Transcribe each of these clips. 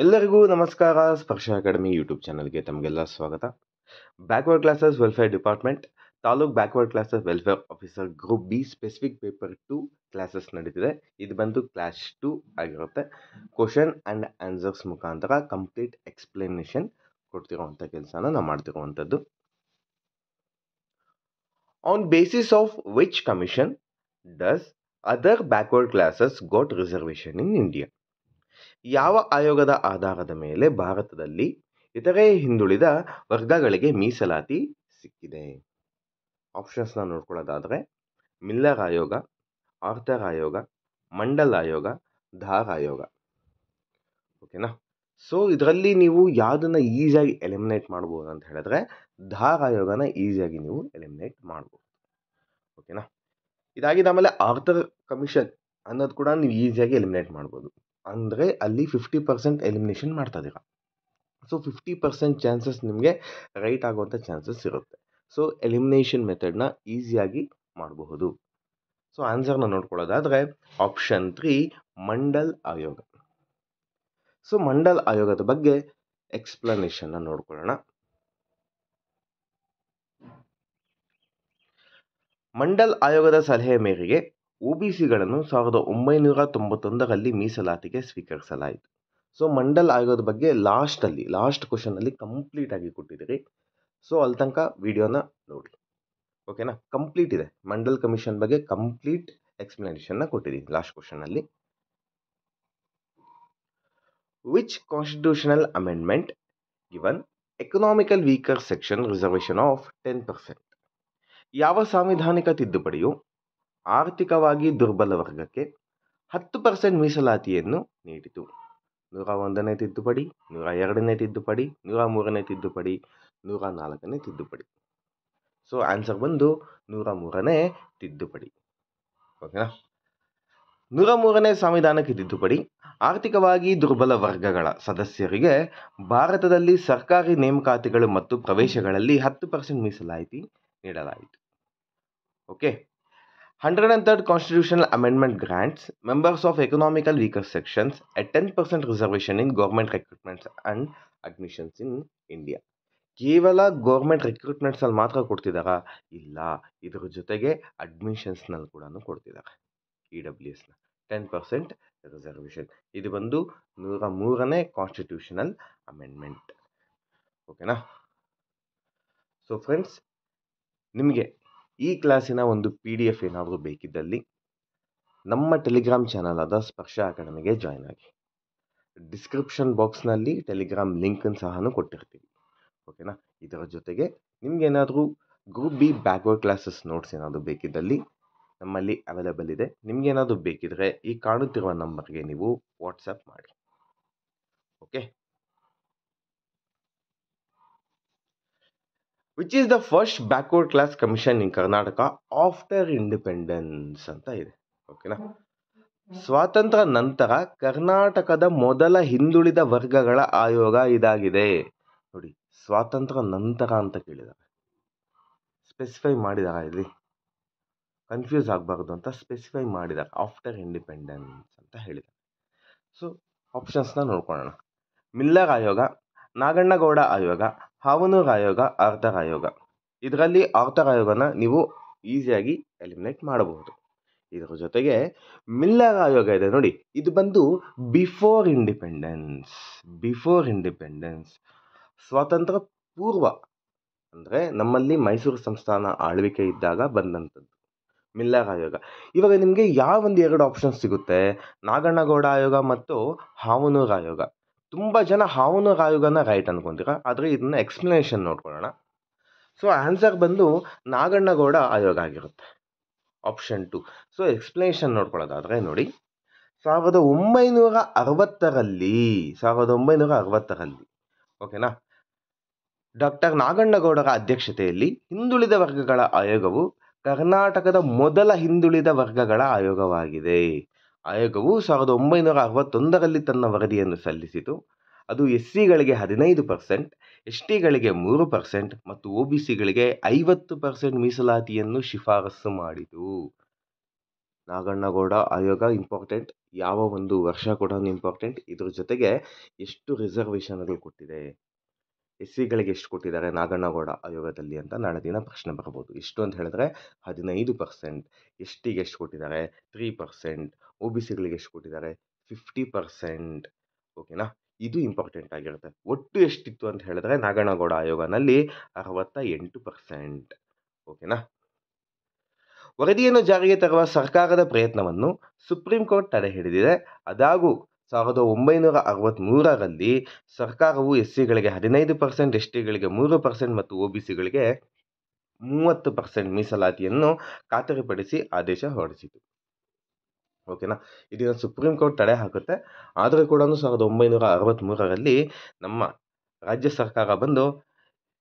ಎಲ್ಲರಿಗೂ ನಮಸ್ಕಾರ. ಸ್ಪರ್ಶ ಅಕಾಡೆಮಿ ಯೂಟ್ಯೂಬ್ ಚಾನಲ್ಗೆ ತಮಗೆಲ್ಲ ಸ್ವಾಗತ. Backward classes welfare department taluk backward classes welfare officer group B specific paper 2 classes ನಡೀತಿದೆ. ಇದು ಬಂದು ಕ್ಲಾಸ್ 2 ಆಗಿರುತ್ತೆ. ಕ್ವಶನ್ ಆ್ಯಂಡ್ ಆನ್ಸರ್ಸ್ ಮುಖಾಂತರ ಕಂಪ್ಲೀಟ್ ಎಕ್ಸ್ಪ್ಲನೇಷನ್ ಕೊಡ್ತಿರೋವಂಥ ಕೆಲಸನ ನಾವು ಮಾಡ್ತಿರುವಂಥದ್ದು. On basis of which commission does other backward classes got reservation in India? ಯಾವ ಆಯೋಗದ ಆಧಾರದ ಮೇಲೆ ಭಾರತದಲ್ಲಿ ಇತರೆ ಹಿಂದುಳಿದ ವರ್ಗಗಳಿಗೆ ಮೀಸಲಾತಿ ಸಿಕ್ಕಿದೆ? ಆಪ್ಷನ್ಸ್ನ ನೋಡ್ಕೊಳ್ಳೋದಾದರೆ ಮಿಲ್ಲರ್ ಆಯೋಗ, ಆರ್ಥರ್ ಆಯೋಗ, ಮಂಡಲ್ ಆಯೋಗ, ಧಾರ್ ಆಯೋಗ. ಓಕೆನಾ? ಸೊ ಇದರಲ್ಲಿ ನೀವು ಯಾವುದನ್ನು ಈಸಿಯಾಗಿ ಎಲಿಮಿನೇಟ್ ಮಾಡ್ಬೋದು ಅಂತ ಹೇಳಿದ್ರೆ ಧಾರ್ ಆಯೋಗನ ಈಸಿಯಾಗಿ ನೀವು ಎಲಿಮಿನೇಟ್ ಮಾಡ್ಬೋದು. ಓಕೆನಾ? ಇದಾಗಿದ್ದ ಆಮೇಲೆ ಆರ್ಥರ್ ಕಮಿಷನ್ ಅನ್ನೋದು ಕೂಡ ನೀವು ಈಸಿಯಾಗಿ ಎಲಿಮಿನೇಟ್ ಮಾಡ್ಬೋದು. ಅಂದರೆ ಅಲ್ಲಿ 50% ಎಲಿಮಿನೇಷನ್ ಮಾಡ್ತಾ ಇದ್ದೀರಾ. ಸೊ 50% ಚಾನ್ಸಸ್ ನಿಮಗೆ ರೈಟ್ ಆಗುವಂಥ ಚಾನ್ಸಸ್ ಇರುತ್ತೆ. ಸೊ ಎಲಿಮಿನೇಷನ್ ಮೆಥಡ್ನ ಈಸಿಯಾಗಿ ಮಾಡಬಹುದು. ಸೊ ಆನ್ಸರ್ನ ನೋಡ್ಕೊಳ್ಳೋದಾದರೆ ಆಪ್ಷನ್ 3 ಮಂಡಲ್ ಆಯೋಗ. ಸೊ ಮಂಡಲ್ ಆಯೋಗದ ಬಗ್ಗೆ ಎಕ್ಸ್ಪ್ಲನೇಷನ್ನ ನೋಡ್ಕೊಳ್ಳೋಣ. ಮಂಡಲ್ ಆಯೋಗದ ಸಲಹೆ ಮೇರೆಗೆ OBCಗಳನ್ನು 1991ರಲ್ಲಿ ಮೀಸಲಾತಿಗೆ ಸ್ವೀಕರಿಸಲಾಯಿತು. ಸೊ ಮಂಡಲ್ ಆಯೋಗದ ಬಗ್ಗೆ ಲಾಸ್ಟ್ ಕ್ವಶನಲ್ಲಿ ಕಂಪ್ಲೀಟ್ ಆಗಿ ಕೊಟ್ಟಿದ್ದೀರಿ. ಸೊ ಅಲ್ಲಿ ತನಕ ವಿಡಿಯೋನ ನೋಡಿ. ಓಕೆನಾ? ಕಂಪ್ಲೀಟ್ ಇದೆ. ಮಂಡಲ್ ಕಮಿಷನ್ ಬಗ್ಗೆ ಕಂಪ್ಲೀಟ್ ಎಕ್ಸ್ಪ್ಲನೇಷನ್ನ ಕೊಟ್ಟಿದ್ದೀನಿ ಲಾಸ್ಟ್ ಕ್ವಶನಲ್ಲಿ. Which constitutional amendment given economical weaker section reservation of 10%? ಯಾವ ಸಾಂವಿಧಾನಿಕ ತಿದ್ದುಪಡಿಯು ಆರ್ಥಿಕವಾಗಿ ದುರ್ಬಲ ವರ್ಗಕ್ಕೆ 10% ಮೀಸಲಾತಿಯನ್ನು ನೀಡಿತು? 101ನೇ ತಿದ್ದುಪಡಿ, 102ನೇ ತಿದ್ದುಪಡಿ, 103ನೇ ತಿದ್ದುಪಡಿ, 104ನೇ ತಿದ್ದುಪಡಿ. ಸೊ ಆನ್ಸರ್ ಬಂದು 103ನೇ ತಿದ್ದುಪಡಿ. ಓಕೆನಾ? 103ನೇ ಸಾಂವಿಧಾನಿಕ ತಿದ್ದುಪಡಿ ಆರ್ಥಿಕವಾಗಿ ದುರ್ಬಲ ವರ್ಗಗಳ ಸದಸ್ಯರಿಗೆ ಭಾರತದಲ್ಲಿ ಸರ್ಕಾರಿ ನೇಮಕಾತಿಗಳು ಮತ್ತು ಪ್ರವೇಶಗಳಲ್ಲಿ 10% ಮೀಸಲಾತಿ ನೀಡಲಾಯಿತು. Okay. 103rd Constitutional Amendment grants members of economical weaker sections a 10% reservation in government recruitments and admissions in India. ಕೇವಲ ಗೌರ್ಮೆಂಟ್ ರಿಕ್ರೂಟ್ಮೆಂಟ್ಸಲ್ಲಿ ಮಾತ್ರ ಕೊಡ್ತಿದ್ದಾರಾ? ಇಲ್ಲ, ಇದರ ಜೊತೆಗೆ ಅಡ್ಮಿಷನ್ಸ್ನಲ್ಲಿ ಕೂಡ ಕೊಡ್ತಿದ್ದಾರೆ. EWSನ 10% ರಿಸರ್ವೇಷನ್. ಇದು ಬಂದು 103ನೇ ಕಾನ್ಸ್ಟಿಟ್ಯೂಷನಲ್ ಅಮೆಂಡ್ಮೆಂಟ್. ಓಕೆನಾ? ಸೊ ಫ್ರೆಂಡ್ಸ್, ನಿಮಗೆ ಈ ಕ್ಲಾಸಿನ ಒಂದು PDF ಏನಾದರೂ ಬೇಕಿದ್ದಲ್ಲಿ ನಮ್ಮ ಟೆಲಿಗ್ರಾಮ್ ಚಾನಲ್ ಆದ ಸ್ಪರ್ಶ ಅಕಾಡೆಮಿಗೆ ಜಾಯ್ನ್ ಆಗಿ. ಡಿಸ್ಕ್ರಿಪ್ಷನ್ ಬಾಕ್ಸ್ನಲ್ಲಿ ಟೆಲಿಗ್ರಾಮ್ ಲಿಂಕನ್ನು ಸಹ ಕೊಟ್ಟಿರ್ತೀವಿ. ಓಕೆನಾ? ಇದರ ಜೊತೆಗೆ ನಿಮಗೇನಾದರೂ group B backward classes notes ಏನಾದರೂ ಬೇಕಿದ್ದಲ್ಲಿ ನಮ್ಮಲ್ಲಿ ಅವೈಲೇಬಲ್ ಇದೆ. ನಿಮಗೇನಾದರೂ ಬೇಕಿದ್ರೆ ಈ ಕಾಣುತ್ತಿರುವ ನಂಬರ್ಗೆ ನೀವು ವಾಟ್ಸಪ್ ಮಾಡಿ. Okay. Which is the first backward class commission in Karnataka after independence ಅಂತ ಇದೆ. ಓಕೆನಾ? ಸ್ವಾತಂತ್ರ್ಯ ನಂತರ ಕರ್ನಾಟಕದ ಮೊದಲ ಹಿಂದುಳಿದ ವರ್ಗಗಳ ಆಯೋಗ ಇದಾಗಿದೆ. ನೋಡಿ, ಸ್ವಾತಂತ್ರ್ಯ ನಂತರ ಅಂತ ಕೇಳಿದ್ದಾರೆ, ಸ್ಪೆಸಿಫೈ ಮಾಡಿದ್ದಾರೆ. ಇಲ್ಲಿ ಕನ್ಫ್ಯೂಸ್ ಆಗಬಾರ್ದು ಅಂತ ಸ್ಪೆಸಿಫೈ ಮಾಡಿದ್ದಾರೆ. ಆಫ್ಟರ್ ಇಂಡಿಪೆಂಡೆನ್ಸ್ ಅಂತ ಹೇಳಿದ್ದಾರೆ. ಸೊ ಆಪ್ಷನ್ಸ್ನ ನೋಡ್ಕೊಳ್ಳೋಣ. ಮಿಲ್ಲರ್ ಆಯೋಗ, ನಾಗಣ್ಣಗೌಡ ಆಯೋಗ, ಹಾವನೂರ್ ಆಯೋಗ, ಆರ್ಥರ್ ಆಯೋಗ. ಇದರಲ್ಲಿ ಆರ್ಥರ್ ಆಯೋಗನ ನೀವು ಈಸಿಯಾಗಿ ಎಲಿಮಿನೇಟ್ ಮಾಡಬಹುದು. ಇದರ ಜೊತೆಗೆ ಮಿಲ್ಲರ್ ಆಯೋಗ ಇದೆ ನೋಡಿ, ಇದು ಬಂದು ಬಿಫೋರ್ ಇಂಡಿಪೆಂಡೆನ್ಸ್ ಸ್ವಾತಂತ್ರ್ಯ ಪೂರ್ವ, ಅಂದರೆ ನಮ್ಮಲ್ಲಿ ಮೈಸೂರು ಸಂಸ್ಥಾನ ಆಳ್ವಿಕೆ ಇದ್ದಾಗ ಬಂದಂಥದ್ದು ಮಿಲ್ಲರ್ ಆಯೋಗ. ಇವಾಗ ನಿಮಗೆ ಯಾವ ಒಂದು 2 ಆಪ್ಷನ್ಸ್ ಸಿಗುತ್ತೆ? ನಾಗಣ್ಣಗೌಡ ಆಯೋಗ ಮತ್ತು ಹಾವನೂರ್ ಆಯೋಗ. ತುಂಬ ಜನ ಹಾವನೂರ್ ಆಯೋಗನ ರೈಟ್ ಅನ್ಕೊಂತೀರ, ಆದರೆ ಇದನ್ನ ಎಕ್ಸ್ಪ್ಲನೇಷನ್ ನೋಡ್ಕೊಳ್ಳೋಣ. ಸೊ ಆನ್ಸರ್ ಬಂದು ನಾಗಣ್ಣಗೌಡ ಆಯೋಗ ಆಗಿರುತ್ತೆ, ಆಪ್ಷನ್ 2. ಸೊ ಎಕ್ಸ್ಪ್ಲನೇಷನ್ ನೋಡ್ಕೊಳ್ಳೋದಾದರೆ ನೋಡಿ, 1960ರಲ್ಲಿ ಓಕೆನಾ, ಡಾಕ್ಟರ್ ನಾಗಣ್ಣಗೌಡರ ಅಧ್ಯಕ್ಷತೆಯಲ್ಲಿ ಹಿಂದುಳಿದ ವರ್ಗಗಳ ಆಯೋಗವು ಕರ್ನಾಟಕದ ಮೊದಲ ಹಿಂದುಳಿದ ವರ್ಗಗಳ ಆಯೋಗವಾಗಿದೆ. ಆಯೋಗವು 1961ರಲ್ಲಿ ತನ್ನ ವರದಿಯನ್ನು ಸಲ್ಲಿಸಿತು. ಅದು SCಗಳಿಗೆ 15%, STಗಳಿಗೆ 3% ಮತ್ತು OBCಗಳಿಗೆ 50% ಮೀಸಲಾತಿಯನ್ನು ಶಿಫಾರಸು ಮಾಡಿತು. ನಾಗಣ್ಣಗೌಡ ಆಯೋಗ ಇಂಪಾರ್ಟೆಂಟ್, ಯಾವ ಒಂದು ವರ್ಷ ಕೂಡ ಇಂಪಾರ್ಟೆಂಟ್. ಇದ್ರ ಜೊತೆಗೆ ಎಷ್ಟು ರಿಸರ್ವೇಷನ್ಗಳು ಕೊಟ್ಟಿದೆ, ಎಸ್ ಸಿಗಳಿಗೆ ಎಷ್ಟು ಕೊಟ್ಟಿದ್ದಾರೆ ನಾಗಣ್ಣಗೌಡ ಆಯೋಗದಲ್ಲಿ ಅಂತ ನಾಳೆ ದಿನ ಪ್ರಶ್ನೆ ಬರ್ಬೋದು. ಎಷ್ಟು ಅಂತ ಹೇಳಿದ್ರೆ 15%, ಎಸ್ ಟಿಗೆ ಎಷ್ಟು ಕೊಟ್ಟಿದ್ದಾರೆ 3%, ಒ ಬಿ ಸಿಗಳಿಗೆ ಎಷ್ಟು ಕೊಟ್ಟಿದ್ದಾರೆ 50%. ಓಕೆನಾ, ಇದು ಇಂಪಾರ್ಟೆಂಟ್ ಆಗಿರುತ್ತೆ. ಒಟ್ಟು ಎಷ್ಟಿತ್ತು ಅಂತ ಹೇಳಿದ್ರೆ ನಾಗಣ್ಣಗೌಡ ಆಯೋಗನಲ್ಲಿ 68%. ಓಕೆನಾ. ವರದಿಯನ್ನು ಜಾರಿಗೆ ತರುವ ಸರ್ಕಾರದ ಪ್ರಯತ್ನವನ್ನು ಸುಪ್ರೀಂ ಕೋರ್ಟ್ ತಡೆ ಹಿಡಿದಿದೆ. ಅದಾಗೂ 1963ರಲ್ಲಿ ಸರ್ಕಾರವು ಎಸ್ ಸಿಗಳಿಗೆ 15%, ಎಸ್ ಟಿಗಳಿಗೆ 3% ಮತ್ತು ಒ ಬಿ ಸಿಗಳಿಗೆ 30% ಮೀಸಲಾತಿಯನ್ನು ಖಾತರಿಪಡಿಸಿ ಆದೇಶ ಹೊರಡಿಸಿತು. ಓಕೆನಾ, ಇದನ್ನು ಸುಪ್ರೀಂ ಕೋರ್ಟ್ ತಡೆ ಹಾಕುತ್ತೆ. ಆದರೂ ಕೂಡ 1963ರಲ್ಲಿ ನಮ್ಮ ರಾಜ್ಯ ಸರ್ಕಾರ ಬಂದು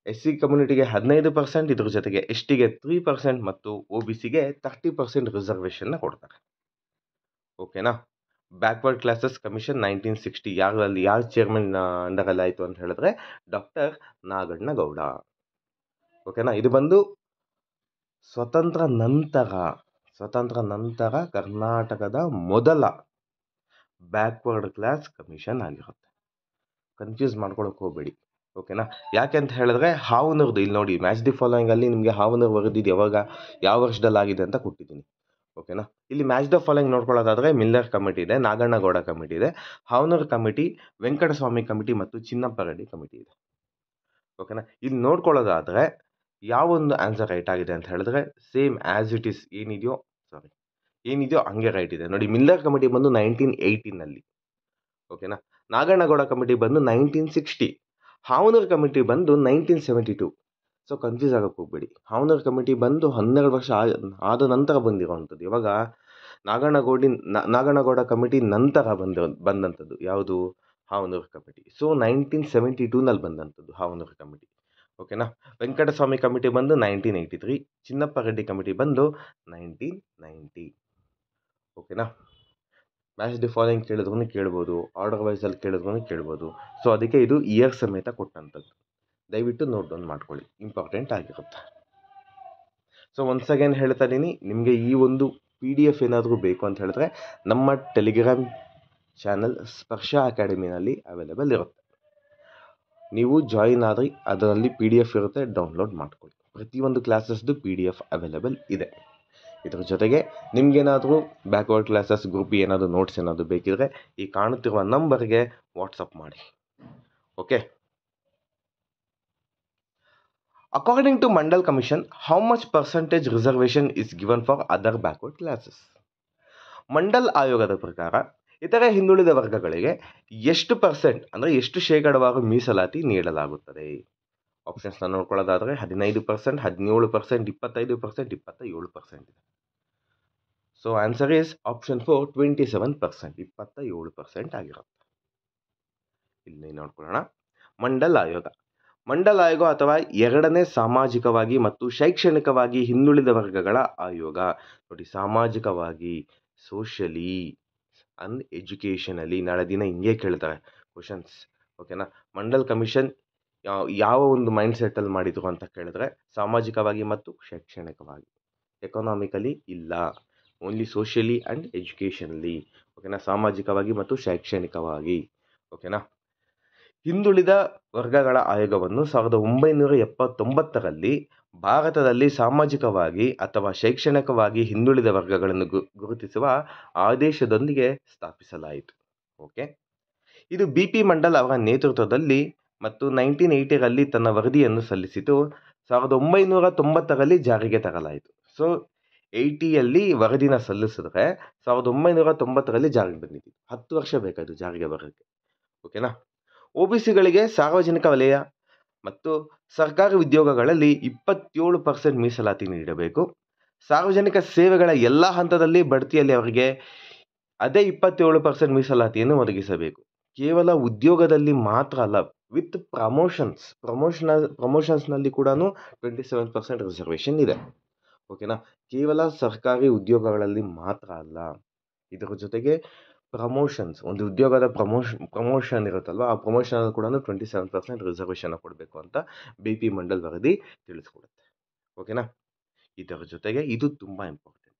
ಎಸ್ ಸಿ ಕಮ್ಯುನಿಟಿಗೆ 15%, ಇದ್ರ ಜೊತೆಗೆ ಎಸ್ ಟಿಗೆ 3% ಮತ್ತು ಒ ಬಿ ಸಿಗೆ 30% ರಿಸರ್ವೇಷನ್ನ ಕೊಡ್ತಾರೆ. ಓಕೆನಾ. ಬ್ಯಾಕ್ವರ್ಡ್ ಕ್ಲಾಸಸ್ ಕಮಿಷನ್ 1960 ಯಾರು ಚೇರ್ಮನ್ ಅಂಡರಲ್ಲಿ ಆಯಿತು ಅಂತ ಹೇಳಿದ್ರೆ ಡಾಕ್ಟರ್ ನಾಗಣ್ಣಗೌಡ. ಓಕೆನಾ, ಇದು ಬಂದು ಸ್ವತಂತ್ರ ನಂತರ ಕರ್ನಾಟಕದ ಮೊದಲ ಬ್ಯಾಕ್ವರ್ಡ್ ಕ್ಲಾಸ್ ಕಮಿಷನ್ ಆಗಿರುತ್ತೆ. ಕನ್ಫ್ಯೂಸ್ ಮಾಡ್ಕೊಳಕ್ಕೆ ಹೋಗಬೇಡಿ. ಓಕೆನಾ, ಯಾಕೆ ಅಂತ ಹೇಳಿದ್ರೆ ಹಾವನೂರ್ದು ಇಲ್ಲಿ ನೋಡಿ, ಮ್ಯಾಚ್ ದಿ ಫಾಲೋಯಿಂಗ್ ಅಲ್ಲಿ ನಿಮಗೆ ಹಾವನೂರು ವರದಿದ್ದು ಯಾವ ವರ್ಷದಲ್ಲಿ ಆಗಿದೆ ಅಂತ ಕೊಟ್ಟಿದ್ದೀನಿ. ಓಕೆನಾ, ಇಲ್ಲಿ ಮ್ಯಾಚ್ ದ ಫಾಲೋಯಿಂಗ್ ನೋಡ್ಕೊಳ್ಳೋದಾದ್ರೆ ಮಿಲ್ಲರ್ ಕಮಿಟಿ ಇದೆ, ನಾಗಣ್ಣಗೌಡ ಕಮಿಟಿ ಇದೆ, ಹಾವನೂರು ಕಮಿಟಿ, ವೆಂಕಟಸ್ವಾಮಿ ಕಮಿಟಿ ಮತ್ತು ಚಿನ್ನಪ್ಪ ರೆಡ್ಡಿ ಕಮಿಟಿ ಇದೆ. ಓಕೆನಾ, ಇಲ್ಲಿ ನೋಡ್ಕೊಳ್ಳೋದಾದ್ರೆ ಯಾವೊಂದು ಆನ್ಸರ್ ರೈಟ್ ಆಗಿದೆ ಅಂತ ಹೇಳಿದ್ರೆ ಸೇಮ್ ಆ್ಯಸ್ ಇಟ್ ಈಸ್ ಏನಿದೆಯೋ ಹಂಗೆ ರೈಟ್ ಇದೆ ನೋಡಿ. ಮಿಲ್ಲರ್ ಕಮಿಟಿ ಬಂದು 1918ನಲ್ಲಿ. ಓಕೆನಾ, ನಾಗಣ್ಣಗೌಡ ಕಮಿಟಿ ಬಂದು 1960, ಹಾವನೂರು ಕಮಿಟಿ ಬಂದು 1972. ಸೊ ಕನ್ಫ್ಯೂಸ್ ಆಗೋಕ್ಕೆ ಹೋಗ್ಬೇಡಿ. ಹಾವನೂರು ಕಮಿಟಿ ಬಂದು 12 ವರ್ಷ ಆದ ನಂತರ ಬಂದಿರೋವಂಥದ್ದು. ಇವಾಗ ನಾಗಣ್ಣಗೌಡ ಕಮಿಟಿ ನಂತರ ಬಂದಂಥದ್ದು ಯಾವುದು, ಹಾವನೂರು ಕಮಿಟಿ. ಸೊ 1972ನಲ್ಲಿ ಬಂದಂಥದ್ದು ಹಾವನೂರು ಕಮಿಟಿ. ಓಕೆನಾ, ವೆಂಕಟಸ್ವಾಮಿ ಕಮಿಟಿ ಬಂದು 1983, ಚಿನ್ನಪ್ಪ ರೆಡ್ಡಿ ಕಮಿಟಿ ಬಂದು 1990. ಓಕೆನಾ, ಮ್ಯಾಚ್ ದಿ ಫಾಲೋಯಿಂಗ್ ಕೇಳಿದ್ರೂ ಕೇಳ್ಬೋದು, ಆರ್ಡರ್ ವೈಸಲ್ಲಿ ಕೇಳಿದ್ರೂ ಕೇಳ್ಬೋದು. ಸೊ ಅದಕ್ಕೆ ಇದು ಇಯರ್ ಸಮೇತ ಕೊಟ್ಟಂಥದ್ದು. ದಯವಿಟ್ಟು ನೋಟ್ ಡೌನ್ ಮಾಡ್ಕೊಳ್ಳಿ, ಇಂಪಾರ್ಟೆಂಟ್ ಆಗಿರುತ್ತೆ. ಸೊ ಒನ್ಸ್ ಅಗೇನ್ ಹೇಳ್ತಾ ಇದ್ದೀನಿ, ನಿಮಗೆ ಈ ಒಂದು PDF ಏನಾದರೂ ಬೇಕು ಅಂತ ಹೇಳಿದ್ರೆ ನಮ್ಮ ಟೆಲಿಗ್ರಾಮ್ ಚಾನಲ್ ಸ್ಪರ್ಶ ಅಕಾಡೆಮಿನಲ್ಲಿ ಅವೈಲೇಬಲ್ ಇರುತ್ತೆ. ನೀವು ಜಾಯಿನ್ ಆದರೆ ಅದರಲ್ಲಿ PDF ಇರುತ್ತೆ, ಡೌನ್ಲೋಡ್ ಮಾಡ್ಕೊಳ್ಳಿ. ಪ್ರತಿಯೊಂದು ಕ್ಲಾಸಸ್ದು PDF ಅವೈಲೇಬಲ್ ಇದೆ. ಇದರ ಜೊತೆಗೆ ನಿಮಗೇನಾದರೂ ಬ್ಯಾಕ್ವರ್ಡ್ ಕ್ಲಾಸಸ್ ಗ್ರೂಪ್ ಏನಾದರೂ ನೋಟ್ಸ್ ಏನಾದರೂ ಬೇಕಿದ್ರೆ ಈ ಕಾಣುತ್ತಿರುವ ನಂಬರ್ಗೆ ವಾಟ್ಸಪ್ ಮಾಡಿ. Okay. According to Mandal Commission, how much percentage reservation is given for other backward classes? Mandal ಆಯೋಗದ ಪ್ರಕಾರ ಇತರೆ ಹಿಂದುಳಿದ ವರ್ಗಗಳಿಗೆ ಎಷ್ಟು ಪರ್ಸೆಂಟ್ ಅಂದರೆ ಎಷ್ಟು ಶೇಕಡಾವಾರು ಮೀಸಲಾತಿ ನೀಡಲಾಗುತ್ತದೆ? ಆಪ್ಷನ್ಸ್ನ ನೋಡ್ಕೊಳ್ಳೋದಾದರೆ 15%, 17%, 25%, 27% ಇದೆ. ಸೊ ಆನ್ಸರ್ ಈಸ್ ಆಪ್ಷನ್ 4, 27%, 27% ಆಗಿರುತ್ತೆ. ಇಲ್ಲಿ ನೋಡ್ಕೊಳ್ಳೋಣ. ಮಂಡಲ್ ಆಯೋಗ ಅಥವಾ ಎರಡನೇ ಸಾಮಾಜಿಕವಾಗಿ ಮತ್ತು ಶೈಕ್ಷಣಿಕವಾಗಿ ಹಿಂದುಳಿದ ವರ್ಗಗಳ ಆಯೋಗ. ನೋಡಿ, ಸಾಮಾಜಿಕವಾಗಿ, ಸೋಷಿಯಲಿ ಅಂಡ್ ಎಜುಕೇಷನಲಿ ನಾಳೆ ದಿನ ಹಿಂಗೆ ಕೇಳ್ತಾರೆ ಕ್ವಶನ್ಸ್. ಓಕೆನಾ, ಮಂಡಲ್ ಕಮಿಷನ್ ಯಾವ ಒಂದು ಮೈಂಡ್ ಸೆಟ್ಟಲ್ಲಿ ಮಾಡಿದ್ರು ಅಂತ ಕೇಳಿದ್ರೆ ಸಾಮಾಜಿಕವಾಗಿ ಮತ್ತು ಶೈಕ್ಷಣಿಕವಾಗಿ. ಎಕನಾಮಿಕಲಿ ಇಲ್ಲ, ಓನ್ಲಿ ಸೋಷಿಯಲಿ ಆ್ಯಂಡ್ ಎಜುಕೇಷನಲಿ. ಓಕೆನಾ, ಸಾಮಾಜಿಕವಾಗಿ ಮತ್ತು ಶೈಕ್ಷಣಿಕವಾಗಿ. ಓಕೆನಾ, ಹಿಂದುಳಿದ ವರ್ಗಗಳ ಆಯೋಗವನ್ನು 1979ರಲ್ಲಿ ಭಾರತದಲ್ಲಿ ಸಾಮಾಜಿಕವಾಗಿ ಅಥವಾ ಶೈಕ್ಷಣಿಕವಾಗಿ ಹಿಂದುಳಿದ ವರ್ಗಗಳನ್ನು ಗುರುತಿಸುವ ಆದೇಶದೊಂದಿಗೆ ಸ್ಥಾಪಿಸಲಾಯಿತು. ಓಕೆ, ಇದು BP ಮಂಡಲ್ ಅವರ ನೇತೃತ್ವದಲ್ಲಿ ಮತ್ತು 1980ರಲ್ಲಿ ತನ್ನ ವರದಿಯನ್ನು ಸಲ್ಲಿಸಿತು. 1990ರಲ್ಲಿ ಜಾರಿಗೆ ತರಲಾಯಿತು. ಸೊ 80ಯಲ್ಲಿ ವರದಿನ ಸಲ್ಲಿಸಿದ್ರೆ 1990ರಲ್ಲಿ ಜಾರಿಗೆ ಬಂದಿತ್ತು. 10 ವರ್ಷ ಬೇಕಾಯಿತು ಜಾರಿಗೆ ಬರೋಕ್ಕೆ. ಓಕೆನಾ, OBCಗಳಿಗೆ ಸಾರ್ವಜನಿಕ ವಲಯ ಮತ್ತು ಸರ್ಕಾರಿ ಉದ್ಯೋಗಗಳಲ್ಲಿ 27% ಮೀಸಲಾತಿ ನೀಡಬೇಕು. ಸಾರ್ವಜನಿಕ ಸೇವೆಗಳ ಎಲ್ಲ ಹಂತದಲ್ಲಿ ಬಡ್ತಿಯಲ್ಲಿ ಅವರಿಗೆ ಅದೇ 27% ಮೀಸಲಾತಿಯನ್ನು ಒದಗಿಸಬೇಕು. ಕೇವಲ ಉದ್ಯೋಗದಲ್ಲಿ ಮಾತ್ರ ಅಲ್ಲ, ವಿತ್ ಪ್ರಮೋಷನ್ಸ್ನಲ್ಲಿ ಕೂಡ 27% ರಿಸರ್ವೇಷನ್ ಇದೆ. ಓಕೆನಾ, ಕೇವಲ ಸರ್ಕಾರಿ ಉದ್ಯೋಗಗಳಲ್ಲಿ ಮಾತ್ರ ಅಲ್ಲ, ಇದರ ಜೊತೆಗೆ ಪ್ರಮೋಷನ್ಸ್, ಒಂದು ಉದ್ಯೋಗದ ಪ್ರಮೋಷನ್ ಇರುತ್ತಲ್ವ, ಆ ಪ್ರಮೋಷನಲ್ಲಿ ಕೂಡ 27% ರಿಸರ್ವೇಷನ್ ಕೊಡಬೇಕು ಅಂತ BP ಮಂಡಲ್ ವರದಿ ತಿಳಿಸ್ಕೊಡುತ್ತೆ. ಓಕೆನಾ, ಇದರ ಜೊತೆಗೆ ಇದು ತುಂಬ ಇಂಪಾರ್ಟೆಂಟ್,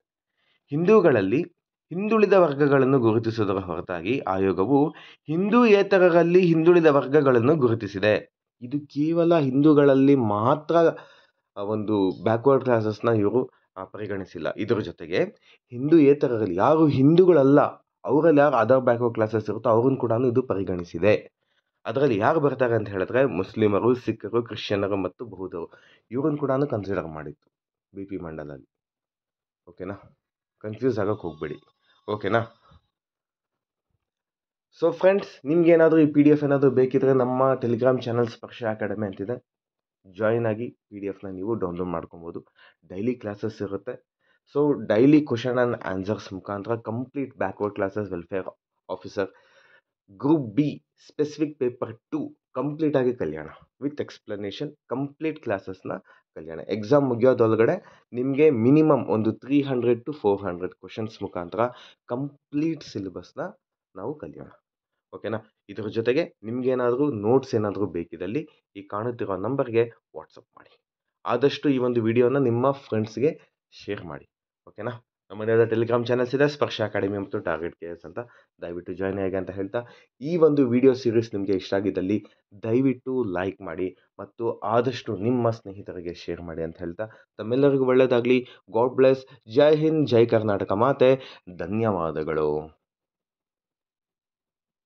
ಹಿಂದೂಗಳಲ್ಲಿ ಹಿಂದುಳಿದ ವರ್ಗಗಳನ್ನು ಗುರುತಿಸುವುದರ ಹೊರತಾಗಿ ಆಯೋಗವು ಹಿಂದೂಯೇತರರಲ್ಲಿ ಹಿಂದುಳಿದ ವರ್ಗಗಳನ್ನು ಗುರುತಿಸಿದೆ. ಇದು ಕೇವಲ ಹಿಂದೂಗಳಲ್ಲಿ ಮಾತ್ರ ಒಂದು ಬ್ಯಾಕ್ವರ್ಡ್ ಕ್ಲಾಸಸ್ನ ಇವರು ಪರಿಗಣಿಸಿಲ್ಲ. ಇದರ ಜೊತೆಗೆ ಹಿಂದೂಯೇತರರಲ್ಲಿ ಯಾರು ಹಿಂದೂಗಳಲ್ಲ, ಅವರಲ್ಲಿ ಯಾರು ಅದರ್ ಬ್ಯಾಕ್ವರ್ಡ್ ಕ್ಲಾಸಸ್ ಇರುತ್ತೋ ಅವ್ರನ್ನ ಕೂಡ ಇದು ಪರಿಗಣಿಸಿದೆ. ಅದರಲ್ಲಿ ಯಾರು ಬರ್ತಾರೆ ಅಂತ ಹೇಳಿದ್ರೆ ಮುಸ್ಲಿಮರು, ಸಿಖ್ಖರು, ಕ್ರಿಶ್ಚಿಯನ್ನರು ಮತ್ತು ಬೌದ್ಧರು, ಇವ್ರನ್ನ ಕೂಡ ಕನ್ಸಿಡರ್ ಮಾಡಿತ್ತು BP ಮಂಡಲಲ್ಲಿ. ಓಕೆನಾ, ಕನ್ಫ್ಯೂಸ್ ಆಗೋಕ್ಕೆ ಹೋಗಬೇಡಿ. ಓಕೆನಾ. ಸೊ ಫ್ರೆಂಡ್ಸ್, ನಿಮ್ಗೇನಾದರೂ ಈ PDF ಏನಾದರೂ ಬೇಕಿದ್ರೆ ನಮ್ಮ ಟೆಲಿಗ್ರಾಮ್ ಚಾನಲ್ ಸ್ಪರ್ಶ ಅಕಾಡೆಮಿ ಅಂತಿದೆ, ಜಾಯಿನ್ ಆಗಿ PDFನ ನೀವು ಡೌನ್ಲೋಡ್ ಮಾಡ್ಕೊಬೋದು. ಡೈಲಿ ಕ್ಲಾಸಸ್ ಇರುತ್ತೆ. So daily question and answers ಮುಖಾಂತರ complete backward classes welfare officer group B specific paper 2 ಕಂಪ್ಲೀಟಾಗಿ ಕಲಿಯೋಣ. ವಿತ್ ಎಕ್ಸ್ಪ್ಲನೇಷನ್ ಕಂಪ್ಲೀಟ್ ಕ್ಲಾಸಸ್ನ ಕಲಿಯೋಣ. ಎಕ್ಸಾಮ್ ಮುಗಿಯೋದೊಳಗಡೆ ನಿಮಗೆ ಮಿನಿಮಮ್ ಒಂದು 300 to 400 ಕ್ವಶನ್ಸ್ ಮುಖಾಂತರ ಕಂಪ್ಲೀಟ್ ಸಿಲೆಬಸ್ನ ನಾವು ಕಲಿಯೋಣ. ಓಕೆನಾ. ಇದರ ಜೊತೆಗೆ ನಿಮಗೇನಾದರೂ ನೋಟ್ಸ್ ಏನಾದರೂ ಬೇಕಿದ್ದಲ್ಲಿ ಈ ಕಾಣುತ್ತಿರೋ ನಂಬರ್ಗೆ ವಾಟ್ಸಪ್ ಮಾಡಿ. ಆದಷ್ಟು ಈ ಒಂದು ವಿಡಿಯೋನ ನಿಮ್ಮ ಫ್ರೆಂಡ್ಸ್ಗೆ ಶೇರ್ ಮಾಡಿ. ಓಕೆನಾ. ನಮ್ಮದೇ ಟೆಲಿಗ್ರಾಮ್ ಚಾನಲ್ಸ್ ಇದೆ, ಸ್ಪರ್ಶ ಅಕಾಡೆಮಿ ಮತ್ತು ಟಾರ್ಗೆಟ್ KS ಅಂತ. ದಯವಿಟ್ಟು ಜಾಯ್ನ್ ಆಗಿ ಅಂತ ಹೇಳ್ತಾ, ಈ ಒಂದು ವಿಡಿಯೋ ಸೀರೀಸ್ ನಿಮಗೆ ಇಷ್ಟ ಆಗಿದ್ದಲ್ಲಿ ದಯವಿಟ್ಟು ಲೈಕ್ ಮಾಡಿ ಮತ್ತು ಆದಷ್ಟು ನಿಮ್ಮ ಸ್ನೇಹಿತರಿಗೆ ಶೇರ್ ಮಾಡಿ ಅಂತ ಹೇಳ್ತಾ, ತಮ್ಮೆಲ್ಲರಿಗೂ ಒಳ್ಳೆಯದಾಗಲಿ. God bless. ಜೈ ಹಿಂದ್, ಜೈ ಕರ್ನಾಟಕ ಮಾತೆ. ಧನ್ಯವಾದಗಳು.